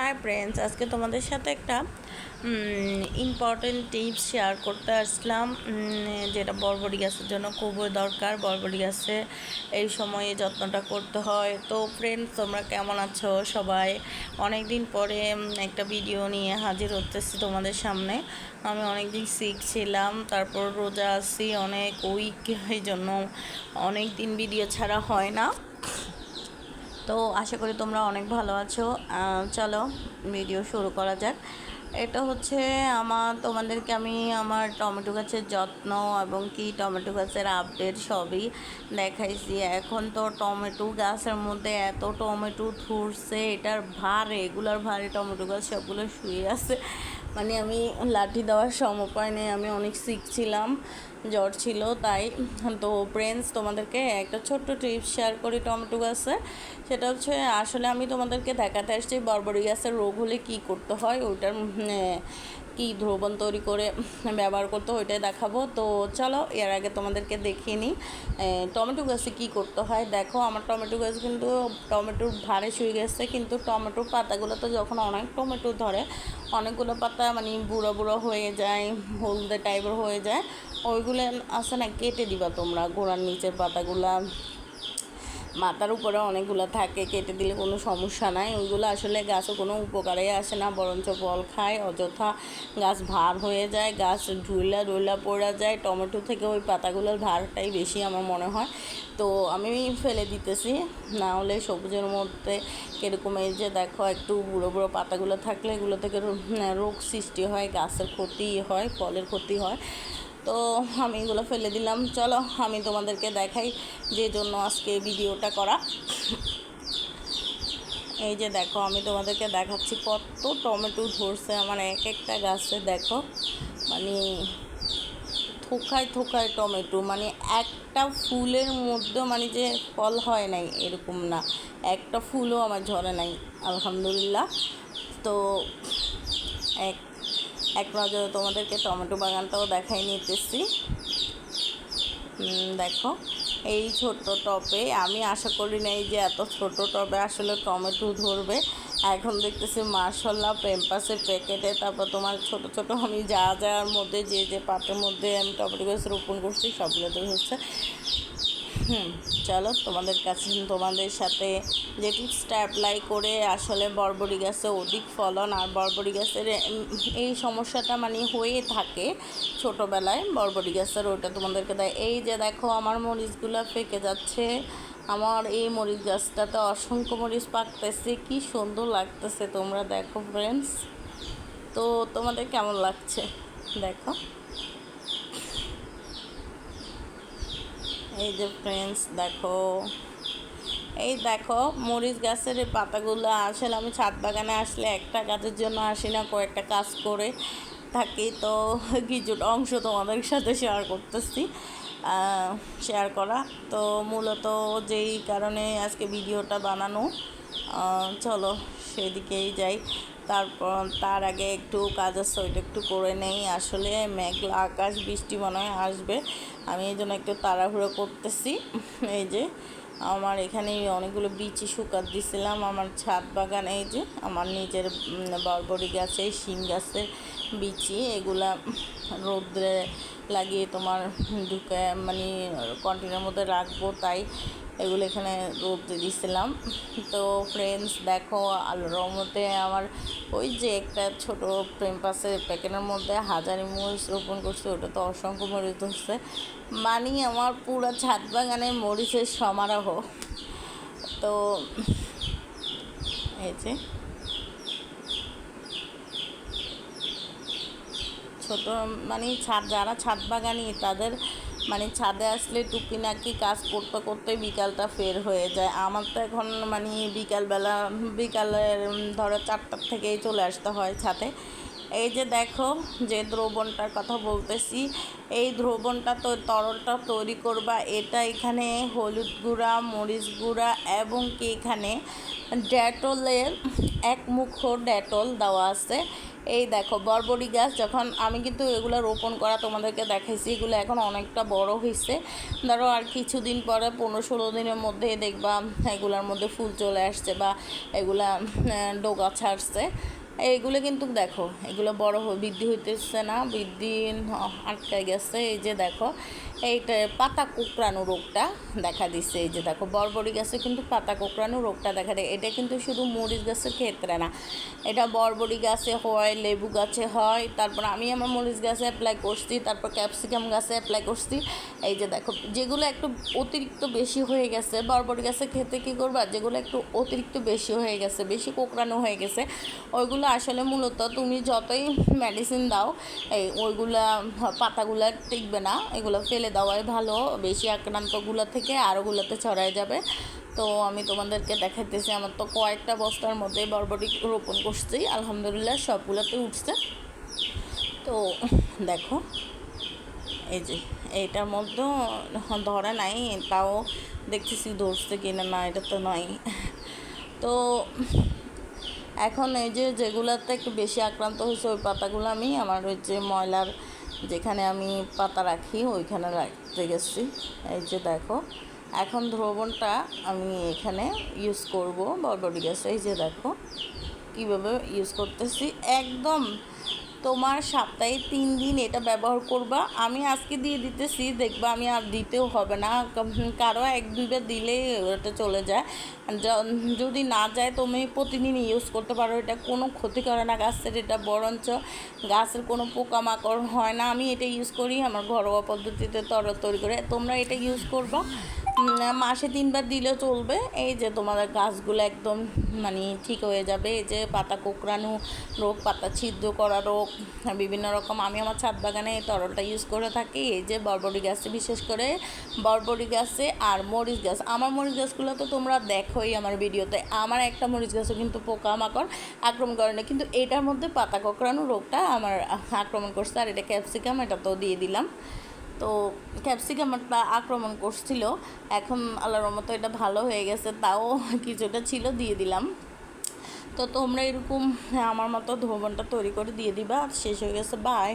Hi friends, আজকে তোমাদের সাথে একটা ইম্পর্টেন্ট টিপস শেয়ার করতে আসলাম, যেটা বরবটি গাছের জন্য খুবই দরকার। বরবটি গাছে এই সময়ে যত্নটা করতে হয়। তো ফ্রেন্ডস, তোমরা কেমন আছো সবাই? অনেক দিন পরে একটা ভিডিও নিয়ে হাজির হতেছি তোমাদের সামনে। আমি অনেক দিন সিক ছিলাম, তারপর রোজা আছি, অনেক উইক, এই জন্য অনেক দিন ভিডিও ছাড়া হয় না। তো আশা করি তোমরা অনেক ভালো আছো। চলো ভিডিও শুরু করা যাক। এটা হচ্ছে তোমাদেরকে আমি আমার টমেটো গাছের যত্ন এবং কি টমেটো গাছের আপডেট সবই দেখাইছি। এখন তো টমেটো গাছের মধ্যে এত টমেটো ধরছে, এটার ভার, রেগুলার ভারে টমেটো গাছ সবগুলো শুয়ে আছে। মানে আমি লাঠি দেওয়ার সময় নেই, আমি অনেক সিক ছিলাম, জ্বর ছিল তাই। তো ফ্রেন্ডস, তোমাদেরকে একটা ছোট্ট টিপস শেয়ার করি টমেটো গাছে। সেটা হচ্ছে, আসলে আমি তোমাদেরকে দেখাতে আসছি বরবটি গাছের রোগ হলে কী করতে হয়, ওইটার কী দ্রবণ তৈরি করে ব্যবহার করতে হয় ওইটাই দেখাবো। তো চলো এর আগে তোমাদেরকে দেখিয়ে নিই টমেটো গাছে কী করতে হয়। দেখো, আমার টমেটো গাছ কিন্তু টমেটোর ভারে শুয়ে গেছে, কিন্তু টমেটোর পাতাগুলোতে যখন অনেক টমেটো ধরে, অনেকগুলো পাতা মানে বুড়ো বুড়ো হয়ে যায়, হলদে টাইপের হয়ে যায়। ওইগুলো আছে না, কেটে দিবা তোমরা। গোড়ার নিচের পাতাগুলা, মাথার উপরে অনেকগুলো থাকে, কেটে দিলে কোনো সমস্যা নাই। ওইগুলো আসলে গাছও কোনো উপকারে আসে না, বরঞ্চ ফল খায় অযথা। গাছ ভার হয়ে যায়, গাছ ঢুইলা পড়া যায়। টমেটো থেকে ওই পাতাগুলোর ভারটাই বেশি আমার মনে হয়। তো আমি ফেলে দিতেছি, না হলে সবুজের মধ্যে কীরকম, এই যে দেখো একটু বুড়ো বুড়ো পাতাগুলো থাকলে এগুলো থেকে রোগ সৃষ্টি হয়, গাছের ক্ষতি হয়, ফলের ক্ষতি হয়। তো আমি এগুলো ফেলে দিলাম। চলো আমি তোমাদেরকে দেখাই, যে জন্য আজকে ভিডিওটা করা। এই যে দেখো, আমি তোমাদেরকে দেখাচ্ছি কত টমেটো ধরছে আমার এক একটা গাছে। দেখো মানে থোকায় থোকায় টমেটো, মানে একটা ফুলের মধ্যে মানে যে ফল হয় নাই এরকম না, একটা ফুলও আমার ঝরে নাই আলহামদুলিল্লাহ। তো এক নজরে তোমাদেরকে টমেটো বাগানটাও দেখাই নিতেছি। দেখো, এই ছোট্ট টবে আমি আশা করি নাই যে এত ছোট টবে আসলে টমেটো ধরবে। এখন দেখতেছি মাশাআল্লাহ, প্যাম্পাসের প্যাকেটে, তারপর তোমার ছোট ছোট আমি যার মধ্যে যে পাটের মধ্যে আমি টমেটো গাছ রোপণ করছি সবগুলোতে হচ্ছে। চলো তোমাদের সাথে যে টিপসটা অ্যাপ্লাই করে আসলে বরবটি গাছে অধিক ফলন, আর বরবটি গাছের এই সমস্যাটা মানে হয়ে থাকে ছোটোবেলায় বরবটি গাছের, ওটা তোমাদেরকে দেয়। এই যে দেখো, আমার মরিচগুলো পেকে যাচ্ছে। আমার এই মরিচ গাছটাতে অসংখ্য মরিচ পাকতেছে, কি সুন্দর লাগতেছে। তোমরা দেখো ফ্রেন্ডস, তো তোমাদের কেমন লাগছে দেখো। এই যে ফ্রেন্ডস দেখো, এই দেখো মরিচ গাছের এই পাতাগুলো। আসলে আমি ছাদ বাগানে আসলে একটা কাজের জন্য আসি না, কয়েকটা কাজ করে থাকি। তো কিছুটা অংশ তোমাদের সাথে শেয়ার করা। তো মূলত যেই কারণে আজকে ভিডিওটা বানানো, চলো সেদিকেই যাই। তার আগে একটু কাজ আছে, ওইটা একটু করে নেই। আসলে মেঘলা আকাশ, বৃষ্টি মনে হয় আসবে, আমি এই জন্য একটু তাড়াহুড়ো করতেছি। এই যে আমার এখানে অনেকগুলো বিচি শুকাত দিছিলাম আমার ছাদ বাগান। এই যে আমার নিজের বরবটি গাছে শিম গাছের বিচি, এগুলা রোদ্রে লাগিয়ে তোমার মানে কন্টেনারের মধ্যে রাখবো, তাই এগুলো এখানে রোদে দিছিলাম। তো ফ্রেন্ডস দেখো, আলুর রহমতে আমার ওই যে একটা ছোটো প্যাম্পাসের প্যাকেটের মধ্যে হাজারি মরিচ রোপণ করছে, ওটা তো অসংখ্য মরিচ ধরছে। মানে আমার পুরো ছাদ বাগানে মরিচের সমারোহ। তো এই যে ছোটো মানে যারা ছাদ বাগানি, তাদের মানে ছাদে আসলে টুকিনাকি কাজ করতে করতে বিকালটা ফের হয়ে যায়। আমার তো এখন মানে বিকালের ধরো 4টার থেকেই চলে আসতে হয় ছাদে। এই যে দেখো যে দ্রবণটার কথা বলতেছি, এই দ্রবণটা তো তরলটা তৈরি করবা, এটা এখানে হলুদ গুঁড়া, মরিচ গুঁড়া এবং কি এখানে ডেটলের 1 মুঠো ডেটল দেওয়া আছে। এই দেখো বরবটি গাছ যখন আমি কিন্তু এগুলো রোপণ করা তোমাদেরকে দেখাইছি, এগুলো এখন অনেকটা বড় হয়েছে। ধরো আর কিছুদিন পরে 15-16 দিনের মধ্যে দেখবা এগুলোর মধ্যে ফুল চলে আসছে বা এগুলা ডোগা ছাড়ছে। এইগুলো কিন্তু দেখো এগুলো বড় বৃদ্ধি হইতেছে না, বৃদ্ধি আটকায় গেছে। এই যে দেখো এইটা পাতা কোঁকড়ানো রোগটা দেখা দিচ্ছে। এই যে দেখো বরবটি গাছে কিন্তু পাতা কোঁকড়ানো রোগটা দেখা দেয়। এটা কিন্তু শুধু মরিচ গাছের ক্ষেত্রে না, এটা বরবটি গাছে হয়, লেবু গাছে হয়, তারপর আমি আমার মরিচ গাছে অ্যাপ্লাই করছি, তারপর ক্যাপসিকাম গাছে অ্যাপ্লাই করছি। এই যে দেখো যেগুলো একটু অতিরিক্ত বেশি হয়ে গেছে বরবটি গাছের ক্ষেত্রে কী করবা, যেগুলো একটু অতিরিক্ত বেশি হয়ে গেছে, বেশি কোঁকড়ানো হয়ে গেছে, ওইগুলো আসলে মূলত তুমি যতই মেডিসিন দাও ওইগুলা পাতাগুলা টিকবে না, এগুলো ফেলে দেওয়াই ভালো, বেশি আক্রান্তগুলো থেকে আরোগুলোতে ছড়ায় যাবে। তো আমি তোমাদেরকে দেখাইতেছি, আমার তো কয়েকটা বস্তার মধ্যে বরবটি রোপণ করছি, আলহামদুলিল্লাহ সবগুলোতে উঠছে। তো দেখো এই যে এইটার মধ্যে ধরে নাই, তাও দেখতেছি ধরছে কিনা, না এটা তো নয়। তো এখন এই যে যেগুলোতে একটু বেশি আক্রান্ত হয়েছে ওই পাতাগুলো আমি আমার ওই যে ময়লার যেখানে আমি পাতা রাখি ওইখানে রাখতে গেছি। এই যে দেখো এখন দ্রবণটা আমি এখানে ইউজ করব বরবটি গাছে। এই যে দেখো কীভাবে ইউজ করতেছি, একদম তোমার সপ্তাহে 3 দিন এটা ব্যবহার করবা। আমি আজকে দিয়ে দিতেছি, দেখবা আমি আর দিতেও হবে না, কারো 1-2 বার দিলেই ওটা চলে যায়। যদি না যায় তুমি প্রতিদিন ইউজ করতে পারো, এটা কোনো ক্ষতি করে না গাছের, এটা বরঞ্চ গাছের কোনো পোকামাকড় হয় না। আমি এটা ইউজ করি আমার ঘরোয়া পদ্ধতিতে তরল তৈরি করে, তোমরা এটা ইউজ করবা। মাসে 3 বার দিলেও চলবে। এই যে তোমাদের গাছগুলো একদম মানে ঠিক হয়ে যাবে। এই যে পাতা কোঁকড়ানো রোগ, পাতা ছিদ্র করা রোগ, বিভিন্ন রকম আমি আমার ছাদ বাগানে এই তরলটা ইউজ করে থাকি। এই যে বরবটি গাছে, বিশেষ করে বরবটি গাছে আর মরিচ গাছ, আমার মরিচ গাছগুলো তো তোমরা দেখোই আমার ভিডিওতে, আমার একটা মরিচ গাছও কিন্তু পোকামাকড় আক্রমণ করে না, কিন্তু এটার মধ্যে পাতা কোঁকড়ানো রোগটা আমার আক্রমণ করছে। আর এটা ক্যাপসিকাম, এটা তো দিয়ে দিলাম। তো ক্যাপসিকামটা আক্রমণ করছিল, এখন আল্লাহর রহমতে এটা ভালো হয়ে গেছে, তাও কিছুটা ছিল দিয়ে দিলাম। তো তোমরা এরকম আমার মতো ধোবনটা তৈরি করে দিয়ে দিবা। শেষ হয়ে গেছে, বাই।